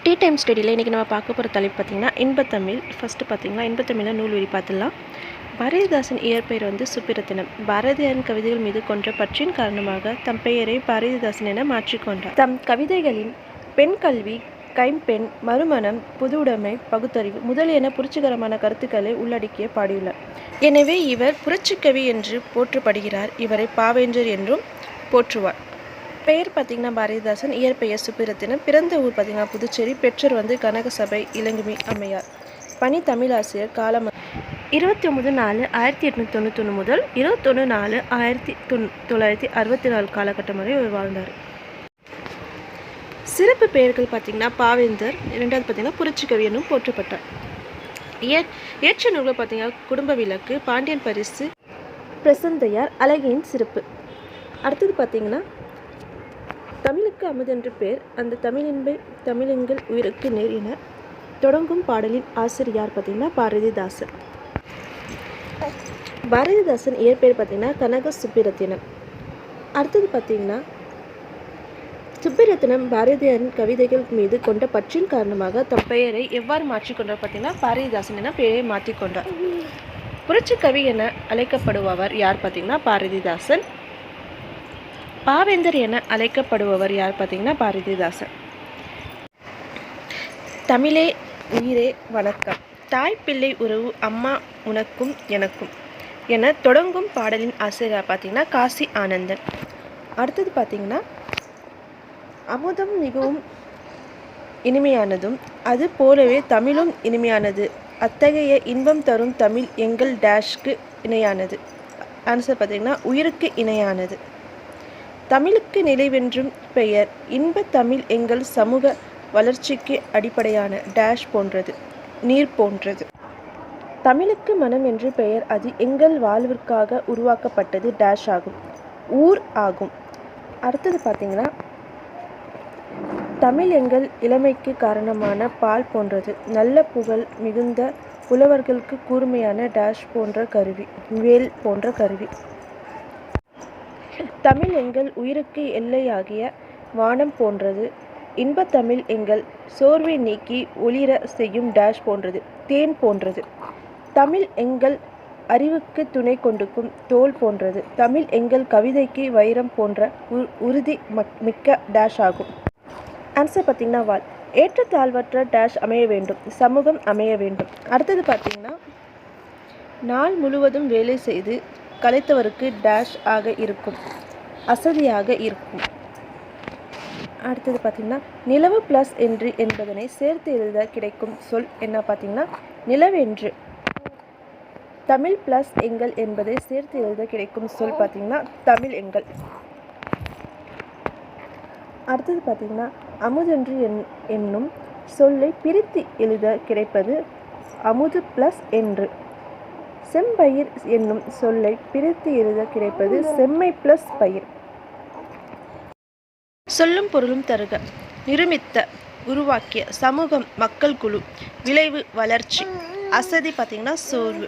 Tea time ஸ்டடியில் இன்றைக்கி நம்ம பார்க்க போகிற தலைப்பு பார்த்திங்கன்னா இன்பத்தமிழ். ஃபஸ்ட்டு பார்த்திங்கன்னா இன்பத்தமிழில் நூல்வழி பார்த்துடலாம். பாரதிதாசன் இயற்பெயர் வந்து சுப்பிரத்தினம். பாரதியாரின் கவிதைகள் மீது கொன்ற பற்றின் காரணமாக தம் பெயரை பாரதிதாசன் என மாற்றிக்கொண்டார். தம் கவிதைகளின் பெண் கல்வி, கைம்பெண், மறுமணம், பொதுவுடைமை, பகுத்தறிவு முதலியன புரட்சிகரமான கருத்துக்களை உள்ளடக்கிய பாடியுள்ளார். எனவே இவர் புரட்சிக்கவி என்று போற்றப்படுகிறார். இவரை பாவேந்தர் என்றும் போற்றுவார். பெயர் பார்த்திங்கன்னா பாரதிதாசன், இயற்பெயர் சுப்பிரத்தினம். பிறந்த ஊர் பார்த்திங்கன்னா புதுச்சேரி. பெற்றோர் வந்து கனகசபை இளங்குமி அம்மையார். பணி தமிழாசிரியர். காலம் 29/4/1891 முதல் 21/4/1964 காலகட்டம் வரை இவர் வாழ்ந்தார். சிறப்பு பெயர்கள் பார்த்திங்கன்னா பாவேந்தர். இரண்டாவது பார்த்திங்கன்னா புரட்சிக்கவி என்னும் போற்றப்பட்டார். இயற்ற நூல்கள் பார்த்திங்கன்னா குடும்ப விளக்கு, பாண்டியன் பரிசு, பிரசந்தையார், அழகியின் சிறப்பு. அடுத்தது பார்த்திங்கன்னா தமிழுக்கு அமுதென்று பேர், அந்த தமிழெங்கள் உயிருக்கு நேர் என தொடங்கும் பாடலின் ஆசிரியர் பார்த்திங்கன்னா பாரதிதாசன். பாரதிதாசன் இயற்பெயர் பார்த்திங்கன்னா கனக சுப்பிரத்தினம். அடுத்தது பார்த்திங்கன்னா சுப்பிரத்தினம் பாரதியாரின் கவிதைகள் மீது கொண்ட பற்றின் காரணமாக தம் பெயரை எவ்வாறு மாற்றிக்கொண்டார் பார்த்திங்கன்னா பாரதிதாசன் என பெயரை மாற்றிக்கொண்டார். புரட்சிக்கவி என அழைக்கப்படுபவர் யார் பார்த்திங்கன்னா பாரதிதாசன். பாவேந்தர் என அழைக்கப்படுபவர் யார் பார்த்திங்கன்னா பாரதிதாசன். தமிழே உயிரே வணக்கம், தாய் பிள்ளை உறவு அம்மா உனக்கும் எனக்கும் என தொடங்கும் பாடலின் ஆசிரியர் பார்த்திங்கன்னா காசி ஆனந்தன். அடுத்தது பார்த்திங்கன்னா அமுதம் மிகவும் இனிமையானதும் அது போலவே தமிழும் இனிமையானது, அத்தகைய இன்பம் தரும் தமிழ் எங்கள் டேஷ்க்கு இணையானது. ஆன்சர் பார்த்திங்கன்னா உயிருக்கு இணையானது. தமிழுக்கு நிலைவென்றும் பெயர், இன்ப தமிழ் எங்கள் சமூக வளர்ச்சிக்கு அடிப்படையான டேஷ் போன்றது, நீர் போன்றது. தமிழுக்கு மனம் என்று பெயர், அது எங்கள் வாழ்விற்காக உருவாக்கப்பட்டது டேஷ் ஆகும், ஊர் ஆகும். அடுத்தது பார்த்திங்கன்னா தமிழ் எங்கள் இளமைக்கு காரணமான பால் போன்றது, நல்ல புகழ் மிகுந்த புலவர்களுக்கு கூர்மையான டேஷ் போன்ற கருவி, வேல் போன்ற கருவி. தமிழ் எங்கள் உயிருக்கு எல்லையாகிய வானம் போன்றது, இன்பத்தமிழ் எங்கள் சோர்வை நீக்கி ஒளிர செய்யும் டேஷ் போன்றது, தேன் போன்றது. தமிழ் எங்கள் அறிவுக்கு துணை கொண்டுக்கும் தோல் போன்றது, தமிழ் எங்கள் கவிதைக்கு வைரம் போன்ற உறுதி மிக்க டேஷ் ஆகும். ஆன்சர் பார்த்திங்கன்னா வால். ஏற்றத்தாழ்வற்ற டேஷ் அமைய வேண்டும், சமூகம் அமைய வேண்டும். அடுத்தது பார்த்திங்கன்னா நாள் முழுவதும் வேலை செய்து கலைத்தவருக்கு டேஷ் ஆக இருக்கும், அசதியாக இருக்கும். அடுத்தது பார்த்திங்கன்னா நிலவு ப்ளஸ் என்று என்பதனை சேர்த்து எழுத கிடைக்கும் சொல் என்ன பார்த்திங்கன்னா நிலவென்று. தமிழ் ப்ளஸ் எங்கள் என்பதை சேர்த்து எழுத கிடைக்கும் சொல் பார்த்திங்கன்னா தமிழ் எங்கள். அடுத்தது பார்த்திங்கன்னா அமுதென்று என்னும் சொல்லை பிரித்து எழுத கிடைப்பது அமுது ப்ளஸ் என்று. செம்பயிர் என்னும் சொல்லை பிரித்து எழுத கிடைப்பது செம்மை ப்ளஸ் பயிர். சொல்லும் பொருளும் தருக. நிருமித்த, உருவாக்கிய, சமூகம் மக்கள் குழு, விளைவு வளர்ச்சி, அசதி பார்த்திங்கன்னா சோர்வு.